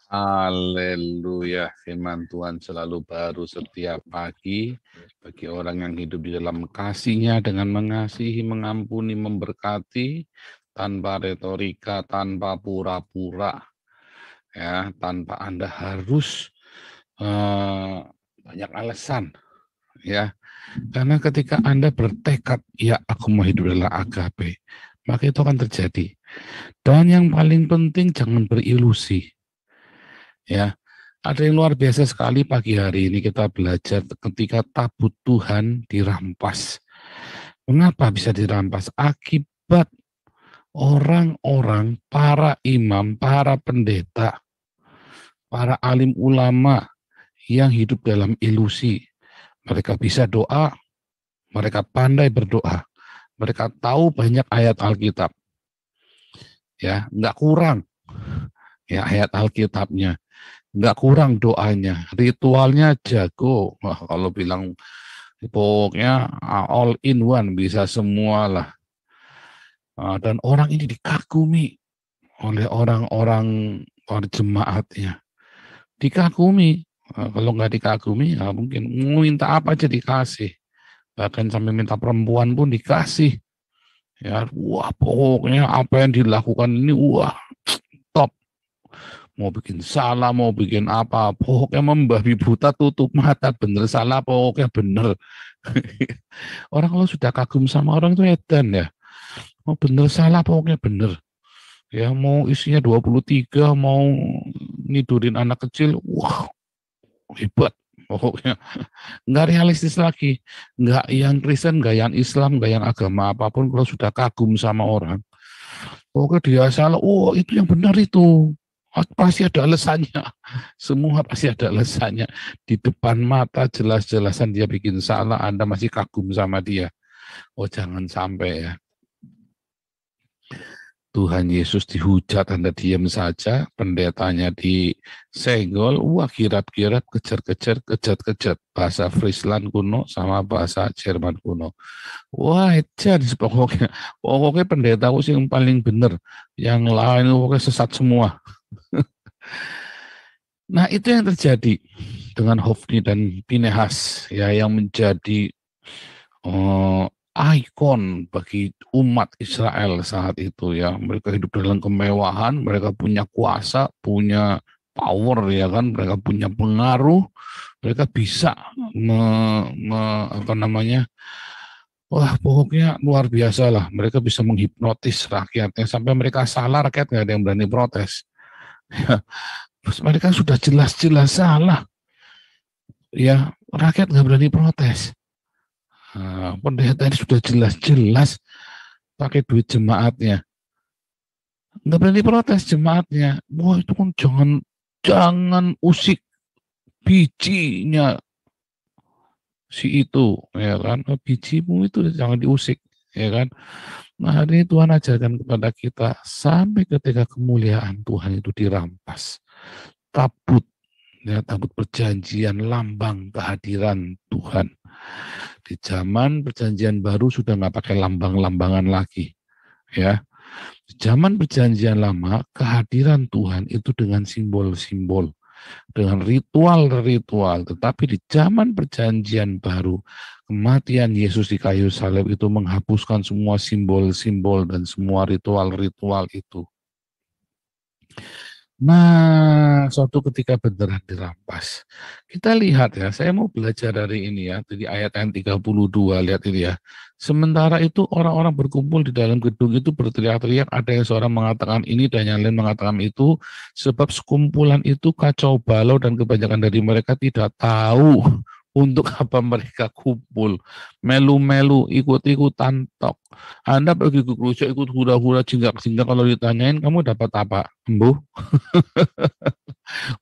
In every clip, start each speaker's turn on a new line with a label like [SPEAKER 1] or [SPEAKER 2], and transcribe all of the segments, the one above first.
[SPEAKER 1] Haleluya, firman Tuhan selalu baru setiap pagi bagi orang yang hidup di dalam kasih-Nya dengan mengasihi, mengampuni, memberkati tanpa retorika, tanpa pura-pura, ya, tanpa Anda harus banyak alasan, ya. Karena ketika Anda bertekad, ya aku mau hidup dalam agape, maka itu akan terjadi. Dan yang paling penting jangan berilusi. Ya, ada yang luar biasa sekali pagi hari ini kita belajar ketika tabut Tuhan dirampas. Mengapa bisa dirampas? Akibat orang-orang, para imam, para pendeta, para alim ulama yang hidup dalam ilusi. Mereka bisa doa, mereka pandai berdoa, mereka tahu banyak ayat Alkitab. Ya, nggak kurang ya ayat Alkitabnya. Nggak kurang doanya, ritualnya jago. Wah, kalau bilang pokoknya all in one, bisa semua lah. Dan orang ini dikagumi oleh orang-orang jemaatnya. Dikagumi. Kalau nggak dikagumi, ya mungkin mau minta apa aja dikasih. Bahkan sampai minta perempuan pun dikasih. Ya, wah pokoknya apa yang dilakukan ini, wah top. Mau bikin salah, mau bikin apa, pokoknya membabi buta tutup mata, bener salah pokoknya bener. Orang kalau sudah kagum sama orang itu edan ya, mau bener salah pokoknya bener. Ya mau isinya 23, mau nidurin anak kecil, wah hebat. Pokoknya nggak realistis lagi, nggak yang Kristen, nggak yang Islam, nggak yang agama apapun, kalau sudah kagum sama orang, pokoknya dia salah, oh itu yang benar itu. Pasti ada alasannya. Semua pasti ada alasannya. Di depan mata jelas-jelasan dia bikin salah, Anda masih kagum sama dia. Oh jangan sampai ya. Tuhan Yesus dihujat, Anda diam saja, pendetanya disenggol, wah kirap-kirap, kejar-kejar, kejat-kejat. Bahasa Friesland kuno sama bahasa Jerman kuno. Wah, edan pokoknya. Pokoknya pendeta itu yang paling benar. Yang lain pokoknya sesat semua. Nah, itu yang terjadi dengan Hofni dan Pinehas, ya, yang menjadi ikon bagi umat Israel saat itu, ya. Mereka hidup dalam kemewahan, mereka punya kuasa, punya power, ya kan, mereka punya pengaruh, mereka bisa apa namanya, wah pokoknya luar biasa lah, mereka bisa menghipnotis rakyatnya sampai mereka salah, rakyat nggak ada yang berani protes. Terus mereka sudah jelas-jelas salah, ya rakyat nggak berani protes. Pendeta ini sudah jelas-jelas pakai duit jemaatnya, nggak berani protes jemaatnya. Wah itu kan jangan usik bijinya si itu, ya kan, bijimu itu jangan diusik, ya kan. Nah hari ini Tuhan ajarkan kepada kita sampai ketika kemuliaan Tuhan itu dirampas, tabut, ya, tabut perjanjian, lambang kehadiran Tuhan. Di zaman perjanjian baru sudah nggak pakai lambang-lambangan lagi, ya. Di zaman perjanjian lama kehadiran Tuhan itu dengan simbol-simbol, dengan ritual-ritual. Tetapi di zaman perjanjian baru, kematian Yesus di kayu salib itu menghapuskan semua simbol-simbol dan semua ritual-ritual itu. Nah, suatu ketika beneran dirampas. Kita lihat ya, saya mau belajar dari ini ya, dari ayat yang 32, lihat ini ya. Sementara itu orang-orang berkumpul di dalam gedung itu berteriak-teriak, ada yang seorang mengatakan ini dan yang lain mengatakan itu, sebab sekumpulan itu kacau balau dan kebanyakan dari mereka tidak tahu untuk apa mereka kumpul. Melu-melu, ikut-ikutan tok. Anda pergi ke gereja ikut hura-hura, jinggak-jinggak, kalau ditanyain kamu dapat apa? Embuh?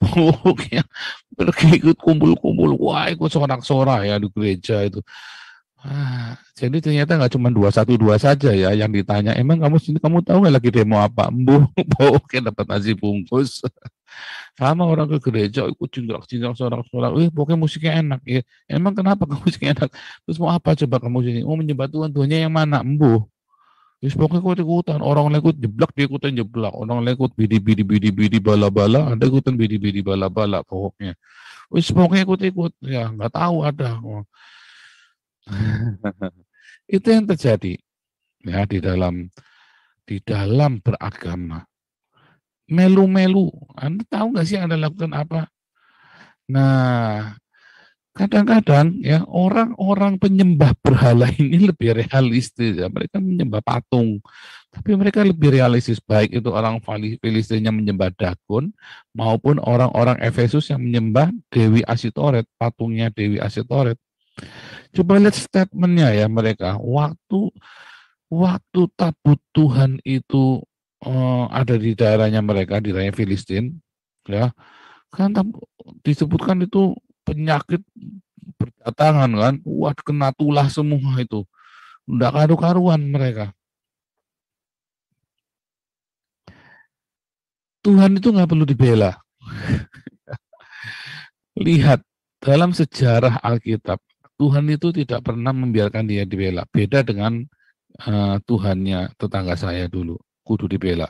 [SPEAKER 1] Pokoknya pergi ikut kumpul-kumpul, wah ikut sorak-sorak ya di gereja itu. Jadi ternyata nggak cuma 212 saja ya yang ditanya. Emang kamu sini kamu tahu nggak lagi demo apa? Embuh, pokoknya dapat nasi bungkus. Sama orang ke gereja ikut jinggak-jinggak sorak-sorak. Pokoknya musiknya enak ya. Emang kenapa kamu musiknya enak? Terus mau apa coba kamu sini? Oh menyembah Tuhan, Tuhannya yang mana? Embuh. Wis pokoknya ikut-ikutan, orang lekut jeblak dia ikutan jeblak, orang lekut bidi bala-bala, ada ikutan bidi bala-bala pokoknya. Wis pokoknya ikut-ikut, ya nggak tahu ada. Itu yang terjadi ya di dalam beragama. Melu-melu, Anda tahu nggak sih Anda lakukan apa? Nah, kadang-kadang ya orang-orang penyembah berhala ini lebih realistis ya. Mereka menyembah patung, tapi mereka lebih realistis, baik itu orang Filistin yang menyembah Dagon maupun orang-orang Efesus yang menyembah Dewi Asitoret, patungnya Dewi Asitoret. Coba lihat statementnya ya mereka. Waktu tabut Tuhan itu ada di daerahnya mereka, di daerah Filistin, ya kan disebutkan itu penyakit berdatangan kan, wah kena tulah semua itu, udah karu-karuan mereka. Tuhan itu nggak perlu dibela. Lihat dalam sejarah Alkitab, Tuhan itu tidak pernah membiarkan dia dibela. Beda dengan Tuhannya tetangga saya dulu, kudu dibela.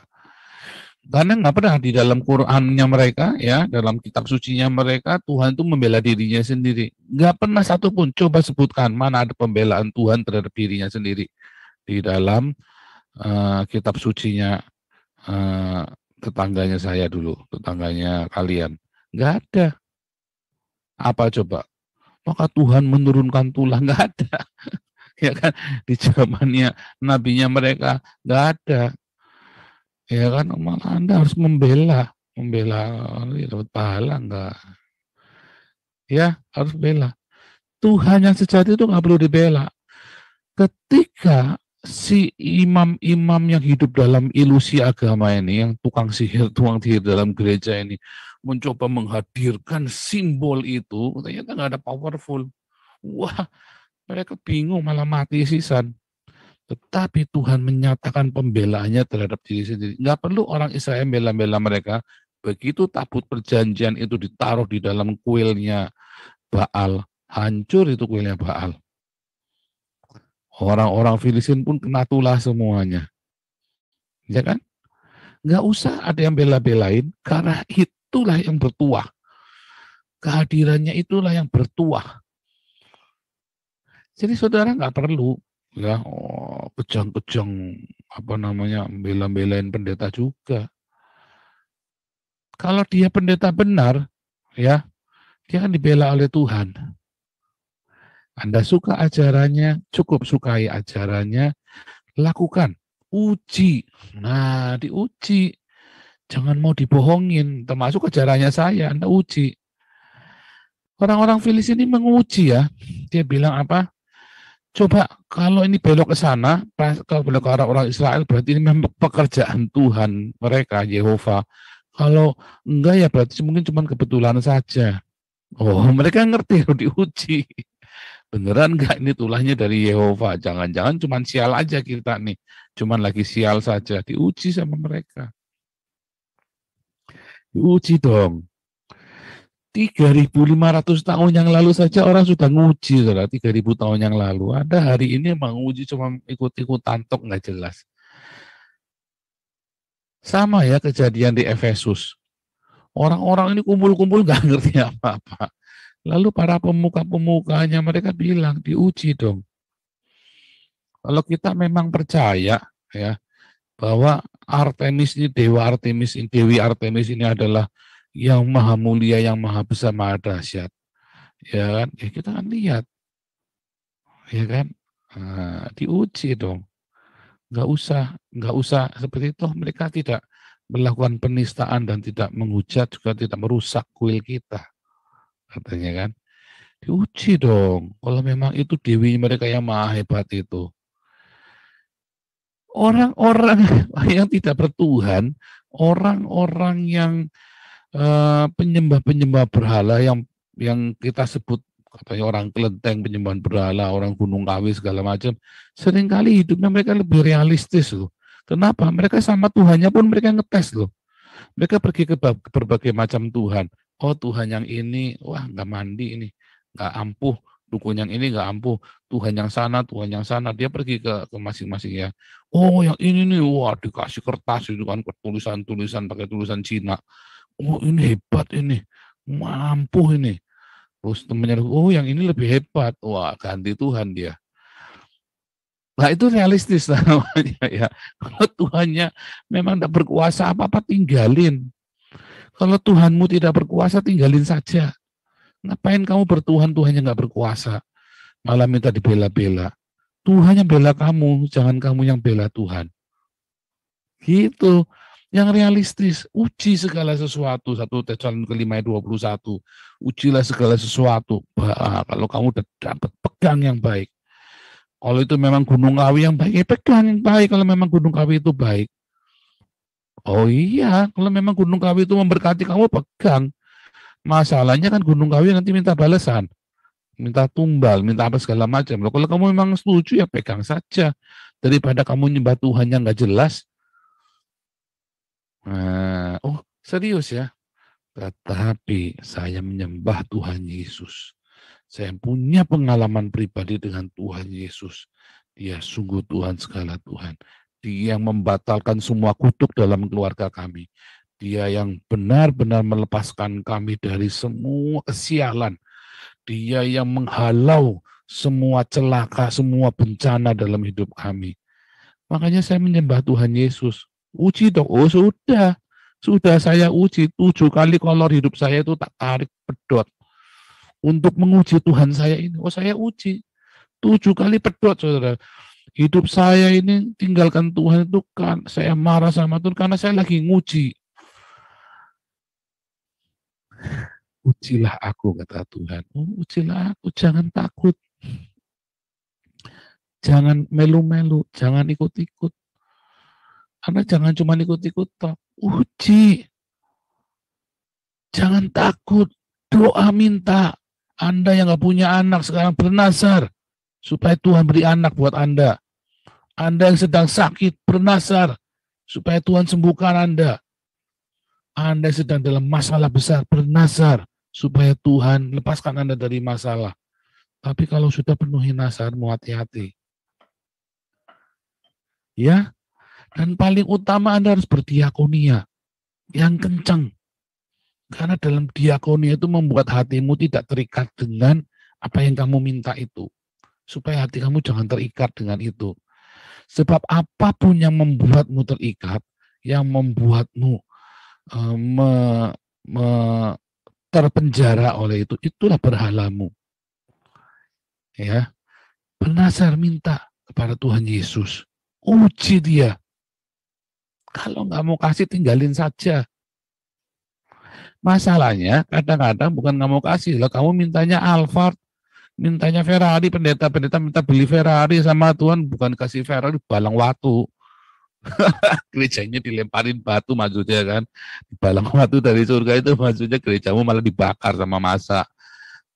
[SPEAKER 1] Karena nggak pernah di dalam Qurannya mereka, ya dalam kitab sucinya mereka, Tuhan itu membela dirinya sendiri. Nggak pernah satupun. Coba sebutkan mana ada pembelaan Tuhan terhadap dirinya sendiri di dalam kitab sucinya tetangganya saya dulu, tetangganya kalian. Nggak ada. Apa coba? Maka Tuhan menurunkan tulah, nggak ada. Ya kan, di zamannya nabinya mereka nggak ada. Ya kan, malah Anda harus membela dapat pahala enggak? Ya, harus bela. Tuhan yang sejati itu nggak perlu dibela. Ketika si imam-imam yang hidup dalam ilusi agama ini, yang tukang sihir dalam gereja ini, mencoba menghadirkan simbol itu, ternyata nggak ada powerful. Wah, mereka bingung, malah mati sisan. Tetapi Tuhan menyatakan pembelaannya terhadap diri sendiri. Nggak perlu orang Israel bela-bela mereka. Begitu tabut perjanjian itu ditaruh di dalam kuilnya Baal, hancur itu kuilnya Baal. Orang-orang Filistin pun kena tulah semuanya. Ya kan? Nggak usah ada yang bela-belain, karena itulah yang bertuah. Kehadirannya itulah yang bertuah. Jadi saudara nggak perlu ya kejang-kejang bela-belain pendeta juga. Kalau dia pendeta benar, ya dia akan dibela oleh Tuhan. Anda suka ajarannya, cukup sukai ajarannya, lakukan, uji. Nah, diuji. Jangan mau dibohongin, termasuk ajarannya saya, Anda uji. Orang-orang Filistin ini menguji ya. Dia bilang apa? Coba kalau ini belok ke sana, kalau belok ke arah orang Israel, berarti ini memang pekerjaan Tuhan mereka, Yehova. Kalau enggak ya berarti mungkin cuma kebetulan saja. Oh, mereka ngerti, harus diuji. Beneran enggak ini tulahnya dari Yehova? Jangan-jangan cuma sial aja kita nih. Cuman lagi sial saja. Diuji sama mereka. Diuji dong. 3.500 tahun yang lalu saja orang sudah nguji, saudara. 3.000 tahun yang lalu. Ada hari ini emang nguji cuma ikut-ikutan tok nggak jelas. Sama ya kejadian di Efesus. Orang-orang ini kumpul-kumpul nggak ngerti apa-apa. Lalu para pemuka-pemukanya mereka bilang, diuji dong. Kalau kita memang percaya ya bahwa Artemis ini, Dewi Artemis ini adalah yang maha mulia, yang maha besar, maha dahsyat. Ya kan? Ya kita akan lihat. Ya kan? Nah, diuji dong. Nggak usah seperti itu. Mereka tidak melakukan penistaan dan tidak menghujat, juga tidak merusak kuil kita. Katanya kan. Diuji dong. Kalau memang itu dewi mereka yang maha hebat itu. Orang-orang yang tidak bertuhan, orang-orang yang penyembah-penyembah berhala yang kita sebut katanya orang kelenteng, penyembahan berhala, orang gunung kawi segala macam, seringkali hidupnya mereka lebih realistis loh. Kenapa? Mereka sama Tuhannya pun mereka ngetes loh. Mereka pergi ke berbagai macam Tuhan. Oh Tuhan yang ini, wah nggak mandi ini, nggak ampuh, Dukun yang ini nggak ampuh, Tuhan yang sana, Tuhan yang sana. Dia pergi ke masing-masing ya. Oh yang ini nih, wah dikasih kertas itu kan, tulisan-tulisan pakai tulisan Cina. Oh ini hebat ini, mampu ini. Terus temennya, oh yang ini lebih hebat. Wah ganti Tuhan dia. Nah itu realistis namanya ya. Kalau Tuhannya memang tidak berkuasa apa-apa tinggalin. Kalau Tuhanmu tidak berkuasa tinggalin saja. Ngapain kamu bertuhan, Tuhannya nggak berkuasa. Malah minta dibela-bela. Tuhan yang bela kamu, jangan kamu yang bela Tuhan. Gitu. Yang realistis, uji segala sesuatu. 1 Tesalonika 5:21. Ujilah segala sesuatu. Kalau kamu udah dapat, pegang yang baik. Kalau itu memang gunung kawi yang baik, ya pegang yang baik kalau memang gunung kawi itu baik. Oh iya, kalau memang gunung kawi itu memberkati kamu, pegang. Masalahnya kan gunung kawi nanti minta balasan. Minta tumbal, minta apa segala macam. Loh, kalau kamu memang setuju ya pegang saja. Daripada kamu nyembah Tuhan yang nggak jelas. Nah, oh serius ya. Tetapi saya menyembah Tuhan Yesus. Saya punya pengalaman pribadi dengan Tuhan Yesus. Dia sungguh Tuhan segala Tuhan. Dia yang membatalkan semua kutuk dalam keluarga kami. Dia yang benar-benar melepaskan kami dari semua kesialan. Dia yang menghalau semua celaka, semua bencana dalam hidup kami. Makanya saya menyembah Tuhan Yesus. Uji dong, oh sudah saya uji 7 kali kolor hidup saya itu tak tarik pedot untuk menguji Tuhan saya ini. Oh saya uji 7 kali pedot saudara. Hidup saya ini tinggalkan Tuhan itu kan saya marah sama Tuhan karena saya lagi nguji. Ujilah aku kata Tuhan. Oh ujilah aku, jangan takut. Jangan melu-melu, jangan ikut-ikut. Anda jangan cuma ikut-ikut, uji. Jangan takut, doa minta. Anda yang gak punya anak sekarang bernazar supaya Tuhan beri anak buat Anda. Anda yang sedang sakit bernazar supaya Tuhan sembuhkan Anda. Anda yang sedang dalam masalah besar bernazar supaya Tuhan lepaskan Anda dari masalah. Tapi kalau sudah penuhi nazarmu, hati-hati. Ya, dan paling utama Anda harus berdiakonia yang kencang. Karena dalam diakonia itu membuat hatimu tidak terikat dengan apa yang kamu minta itu. Supaya hati kamu jangan terikat dengan itu. Sebab apapun yang membuatmu terikat, yang membuatmu terpenjara oleh itu, itulah berhalamu. Ya, bernazar minta kepada Tuhan Yesus. Uji dia. Kalau nggak mau kasih, tinggalin saja. Masalahnya kadang-kadang bukan nggak mau kasih, lah kamu mintanya Alphard, mintanya Ferrari, pendeta minta beli Ferrari sama Tuhan, bukan kasih Ferrari, balang watu. Gerejanya dilemparin batu maksudnya kan, balang watu dari surga itu maksudnya gerejamu malah dibakar sama masa.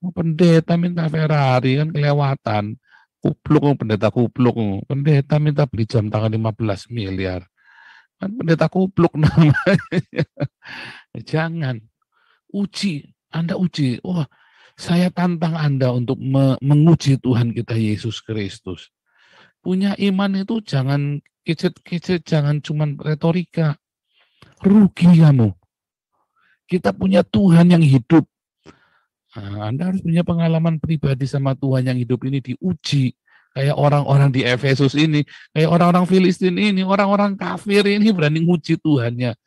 [SPEAKER 1] Pendeta minta Ferrari kan kelewatan, kupluk, pendeta kupluk, pendeta minta beli jam tangan 15 miliar. Kan pendeta kupluk namanya. Jangan. Uji, Anda uji. Wah, saya tantang Anda untuk menguji Tuhan kita Yesus Kristus. Punya iman itu jangan kecet-kecet, jangan cuma retorika. Rugi kamu. Kita punya Tuhan yang hidup. Nah, Anda harus punya pengalaman pribadi sama Tuhan yang hidup ini diuji. Kayak orang-orang di Efesus ini, kayak orang-orang Filistin ini, orang-orang kafir ini berani nguji Tuhannya.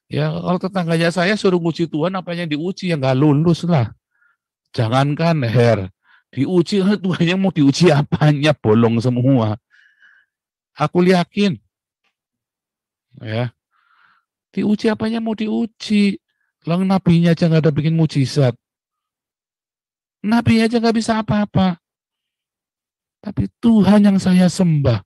[SPEAKER 1] Ya kalau tetangganya saya suruh nguji Tuhan, apanya diuji ya nggak lulus lah. Jangankan diuji, Tuhan yang mau diuji apanya, bolong semua. Aku yakin, ya diuji apanya mau diuji. Lang nabinya aja nggak ada bikin mujizat. Nabi aja nggak bisa apa-apa. Tapi Tuhan yang saya sembah,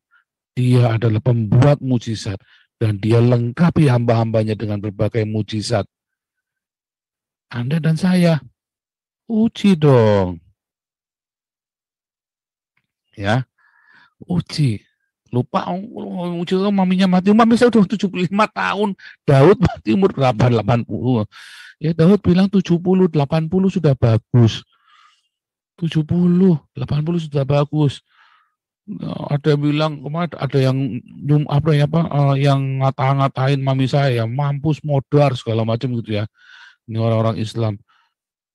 [SPEAKER 1] dia adalah pembuat mujizat. Dan dia lengkapi hamba-hambanya dengan berbagai mujizat. Anda dan saya, uji dong. Ya, uji. Lupa, uji maminya mati. Mami saya udah 75 tahun. Daud mati umur 80. Ya Daud bilang 70, 80 sudah bagus. 70, 80 sudah bagus. Ada yang bilang kemarin ada yang yang ngata-ngatain mami saya, mampus, modar segala macam gitu ya. Ini orang-orang Islam.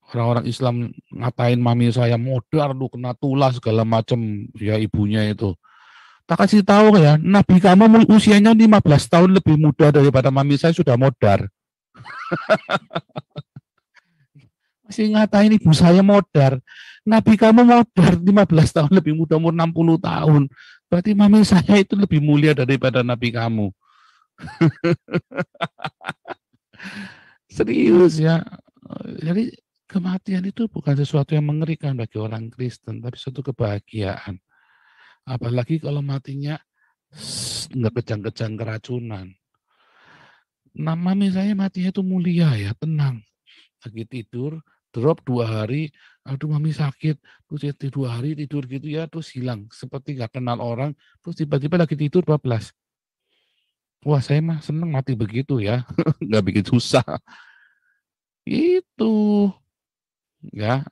[SPEAKER 1] Orang-orang Islam ngatain mami saya modar lu, kena tulah segala macam ya ibunya itu. Tak kasih tahu ya, Nabi kamu usianya 15 tahun lebih muda daripada mami saya sudah modar. Masih ngatain ibu saya modar. Nabi kamu modar 15 tahun lebih muda, umur 60 tahun. Berarti mami saya itu lebih mulia daripada Nabi kamu. Serius ya. Jadi kematian itu bukan sesuatu yang mengerikan bagi orang Kristen, tapi suatu kebahagiaan. Apalagi kalau matinya nggak kejang-kejang keracunan. Nah, mami saya matinya itu mulia ya, tenang. Lagi tidur, drop 2 hari, aduh mami sakit, terus ya 2 hari tidur gitu ya, terus hilang, seperti nggak kenal orang, terus tiba-tiba lagi tidur bablas. Wah saya mah seneng mati begitu ya, nggak bikin susah. Itu ya,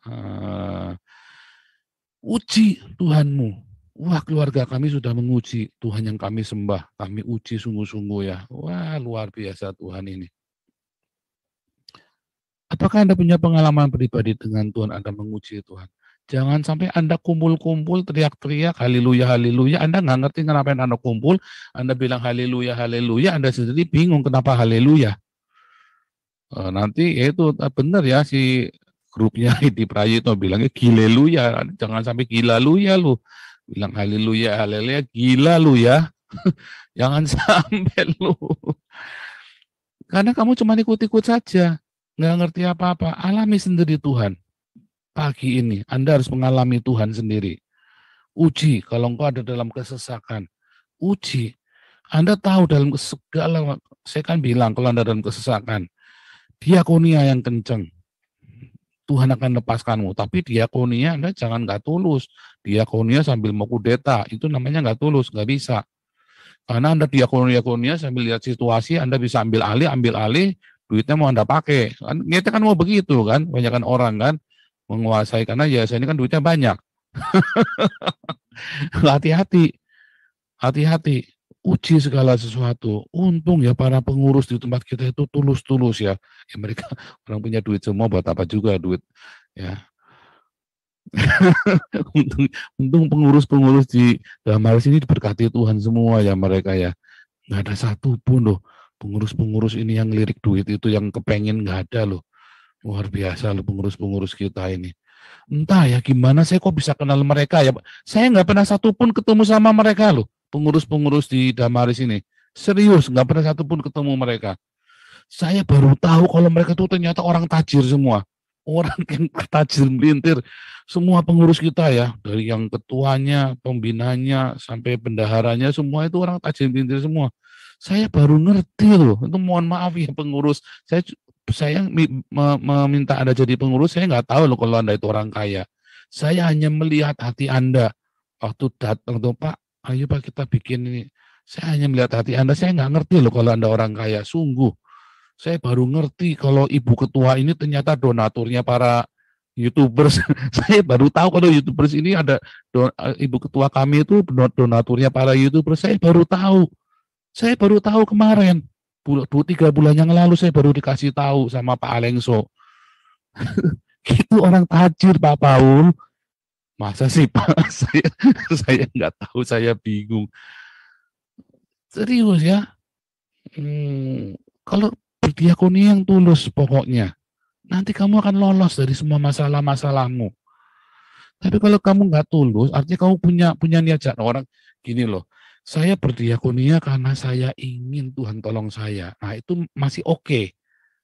[SPEAKER 1] uji Tuhanmu. Wah keluarga kami sudah menguji Tuhan yang kami sembah, kami uji sungguh-sungguh ya. Wah luar biasa Tuhan ini. Apakah Anda punya pengalaman pribadi dengan Tuhan Anda menguji Tuhan? Jangan sampai Anda kumpul-kumpul, teriak-teriak, haleluya, haleluya. Anda nggak ngerti kenapa Anda kumpul, Anda bilang haleluya, haleluya, Anda sendiri bingung kenapa haleluya. Nanti ya itu benar ya si grupnya di Prayitno bilangnya gileluya, jangan sampai gila lu ya lu. Bilang haleluya, haleluya, gila lu ya. Jangan sampai lu. Karena kamu cuma ikut-ikut saja. Nggak ngerti apa-apa, alami sendiri Tuhan. Pagi ini Anda harus mengalami Tuhan sendiri. Uji kalau engkau ada dalam kesesakan. Uji. Anda tahu dalam segala, saya kan bilang kalau Anda dalam kesesakan, diakonia yang kenceng. Tuhan akan lepaskanmu. Tapi diakonia Anda jangan nggak tulus. Diakonia sambil mau kudeta, itu namanya nggak tulus, nggak bisa. Karena Anda diakonia sambil lihat situasi, Anda bisa ambil alih, duitnya mau Anda pakai. Kita kan mau begitu kan, banyakkan orang kan menguasai karena ya saya ini kan duitnya banyak. Hati-hati, hati-hati. Uji segala sesuatu. Untung ya para pengurus di tempat kita itu tulus-tulus ya. Ya mereka orang punya duit semua buat apa juga duit ya. untung pengurus-pengurus di Damar sini diberkati Tuhan semua ya mereka ya. Nggak ada satupun loh pengurus-pengurus ini yang lirik duit itu yang kepengen, nggak ada loh. Luar biasa loh pengurus-pengurus kita ini. Entah ya gimana saya kok bisa kenal mereka ya. Saya nggak pernah satupun ketemu sama mereka loh. Pengurus-pengurus di Damaris ini. Serius nggak pernah satupun ketemu mereka. Saya baru tahu kalau mereka tuh ternyata orang tajir semua. Orang yang tajir melintir. Semua pengurus kita ya. Dari yang ketuanya, pembinanya, sampai bendaharanya. Semua itu orang tajir melintir semua. Saya baru ngerti loh. Itu mohon maaf ya pengurus. Saya meminta Anda jadi pengurus, saya nggak tahu loh kalau Anda itu orang kaya. Saya hanya melihat hati Anda. Waktu datang tuh Pak, ayo Pak kita bikin ini. Saya hanya melihat hati Anda, saya nggak ngerti loh kalau Anda orang kaya. Sungguh, saya baru ngerti kalau Ibu Ketua ini ternyata donaturnya para YouTubers. Saya baru tahu kalau YouTubers ini ada, Ibu Ketua kami itu donaturnya para YouTubers. Saya baru tahu. Saya baru tahu kemarin. 2-3 bulan yang lalu saya baru dikasih tahu sama Pak Alengso. Itu orang tajir Pak Paul. Masa sih Pak? Saya nggak tahu, saya bingung. Serius ya. Kalau berdiakoni yang tulus pokoknya, nanti kamu akan lolos dari semua masalah-masalahmu. Tapi kalau kamu nggak tulus, artinya kamu punya niat jahat. Orang gini loh, saya berdiakonia karena saya ingin Tuhan tolong saya. Nah itu masih oke,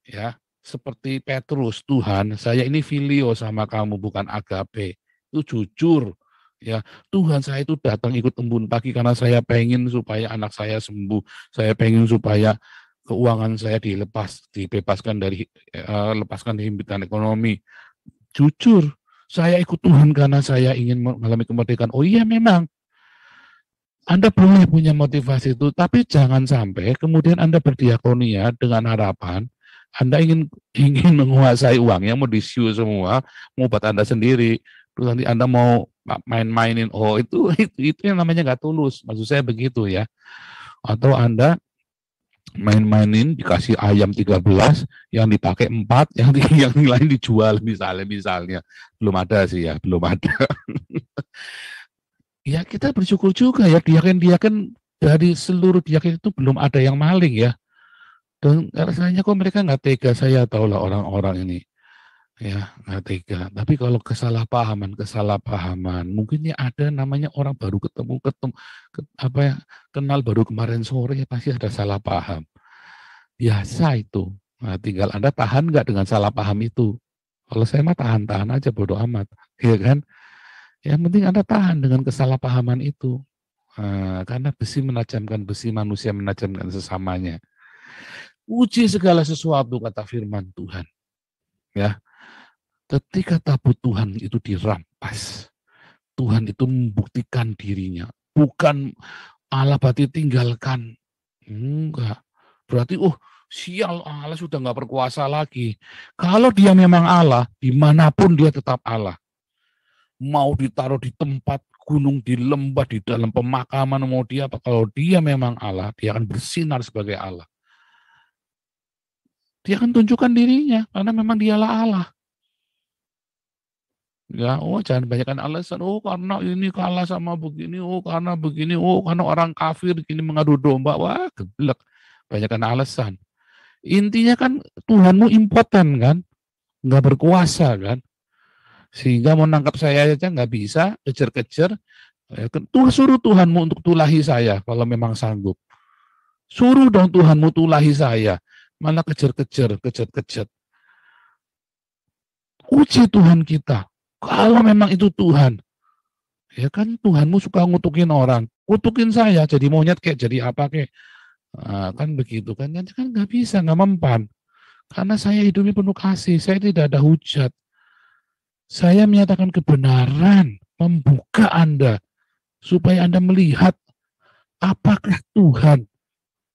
[SPEAKER 1] ya. Seperti Petrus, Tuhan saya ini filio sama kamu bukan agape. Itu jujur. Ya, Tuhan saya itu datang ikut embun pagi karena saya pengen supaya anak saya sembuh. Saya pengen supaya keuangan saya dibebaskan dari lepaskan dari himpitan ekonomi. Jujur, saya ikut Tuhan karena saya ingin mengalami kemerdekaan. Oh iya memang, Anda boleh punya motivasi itu, tapi jangan sampai kemudian Anda berdiakonia dengan harapan Anda ingin menguasai uangnya, mau disiu semua, mau buat Anda sendiri. terus nanti Anda mau main-mainin, oh itu yang namanya nggak tulus, maksud saya begitu ya. Atau Anda main-mainin dikasih ayam 13, yang dipakai 4, yang lain dijual misalnya. Belum ada sih ya, belum ada. Ya kita bersyukur juga ya, diaken dari seluruh diaken itu belum ada yang maling ya. Dan rasanya kok mereka nggak tega, saya tahu lah orang-orang ini. Ya, nggak tega. Tapi kalau kesalahpahaman, mungkin ya ada namanya orang baru ketemu, apa ya, kenal baru kemarin sore, pasti ada salah paham. Biasa itu. Nah, tinggal Anda tahan nggak dengan salah paham itu. Kalau saya mah tahan-tahan aja, bodo amat. Ya kan? Yang penting Anda tahan dengan kesalahpahaman itu. Nah, karena besi menajamkan besi, manusia menajamkan sesamanya. Uji segala sesuatu, kata firman Tuhan. Ya, ketika tabut Tuhan itu dirampas, Tuhan itu membuktikan dirinya. Bukan Allah berarti tinggalkan. Enggak. Berarti, sial, Allah sudah nggak berkuasa lagi. Kalau dia memang Allah, dimanapun dia tetap Allah. Mau ditaruh di tempat gunung, di lembah, di dalam pemakaman, mau dia apa. Kalau dia memang Allah, dia akan bersinar sebagai Allah. Dia akan tunjukkan dirinya, karena memang dialah Allah. Ya, jangan banyakkan alasan, karena ini kalah sama begini, karena begini, karena orang kafir gini mengadu domba. Wah, geblek. Banyakkan alasan. Intinya kan Tuhanmu impoten kan, nggak berkuasa kan. Sehingga mau nangkap saya aja nggak bisa, kejar-kejar. Suruh Tuhanmu untuk tulahi saya kalau memang sanggup. Suruh dong Tuhanmu tulahi saya. Malah kejar-kejar. Uji Tuhan kita. Kalau memang itu Tuhan. Ya kan Tuhanmu suka ngutukin orang. Kutukin saya jadi monyet kayak jadi apa kayak. Nah, kan begitu kan. Nanti kan nggak bisa, nggak mempan. Karena saya hidupnya penuh kasih. Saya tidak ada hujat. Saya menyatakan kebenaran. Membuka Anda. Supaya Anda melihat apakah Tuhan.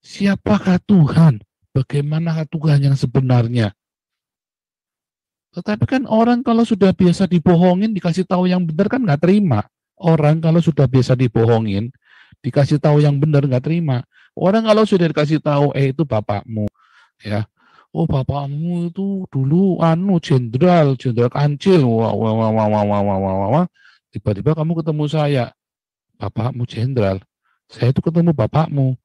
[SPEAKER 1] Siapakah Tuhan? Bagaimanakah Tuhan yang sebenarnya? Tetapi kan orang kalau sudah biasa dibohongin, dikasih tahu yang benar kan nggak terima. Orang kalau sudah biasa dibohongin, dikasih tahu yang benar nggak terima. Orang kalau sudah dikasih tahu, itu bapakmu, ya. Bapakmu itu dulu jenderal kancil. Wah. Tiba-tiba kamu ketemu saya, bapakmu jenderal. Saya itu ketemu bapakmu.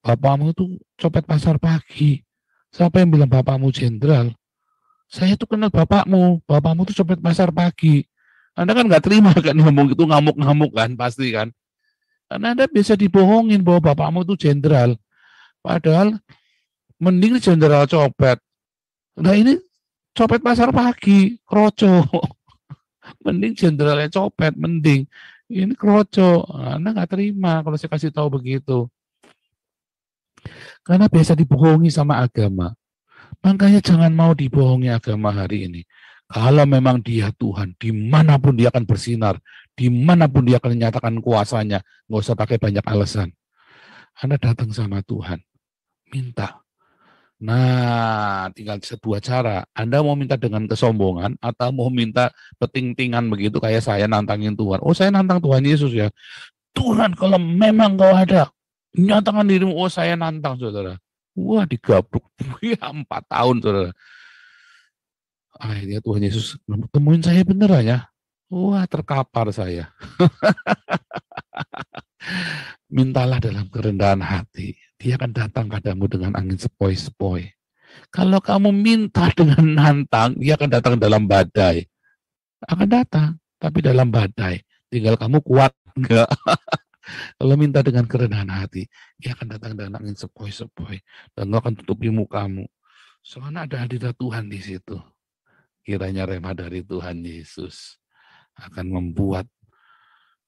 [SPEAKER 1] Bapakmu itu copet pasar pagi. Siapa yang bilang bapakmu jenderal? Saya tuh kenal bapakmu tuh copet pasar pagi. Anda kan nggak terima kan ngomong itu, ngamuk-ngamuk kan pasti kan. Karena Anda bisa dibohongin bahwa bapakmu itu jenderal. Padahal mending jenderal copet. Nah ini copet pasar pagi, kroco. Mending jenderalnya copet, mending. Ini kroco. Anda nggak terima kalau saya kasih tahu begitu. Karena biasa dibohongi sama agama. Makanya jangan mau dibohongi agama hari ini. Kalau memang dia Tuhan, dimanapun dia akan bersinar, dimanapun dia akan menyatakan kuasanya, nggak usah pakai banyak alasan. Anda datang sama Tuhan, minta. Nah, tinggal dua cara. Anda mau minta dengan kesombongan, atau mau minta peting-tingan begitu, kayak saya nantangin Tuhan. Saya nantang Tuhan Yesus ya. Tuhan, kalau memang kau ada, nyatakan dirimu. Saya nantang, saudara. Wah, digabruk. 4 tahun, saudara. Akhirnya Tuhan Yesus temuin saya beneran ya. Wah, terkapar saya. Mintalah dalam kerendahan hati. Dia akan datang padamu dengan angin sepoi-sepoi. Kalau kamu minta dengan nantang, dia akan datang dalam badai. Akan datang, tapi dalam badai. Tinggal kamu kuat enggak. Kalau minta dengan kerendahan hati, dia akan datang dengan angin sepoi-sepoi. Dan akan tutupi mukamu. Soalnya ada hadirat Tuhan di situ. Kiranya remah dari Tuhan Yesus akan membuat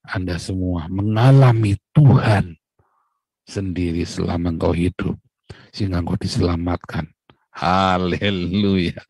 [SPEAKER 1] Anda semua mengalami Tuhan sendiri selama engkau hidup. Sehingga engkau diselamatkan. Haleluya.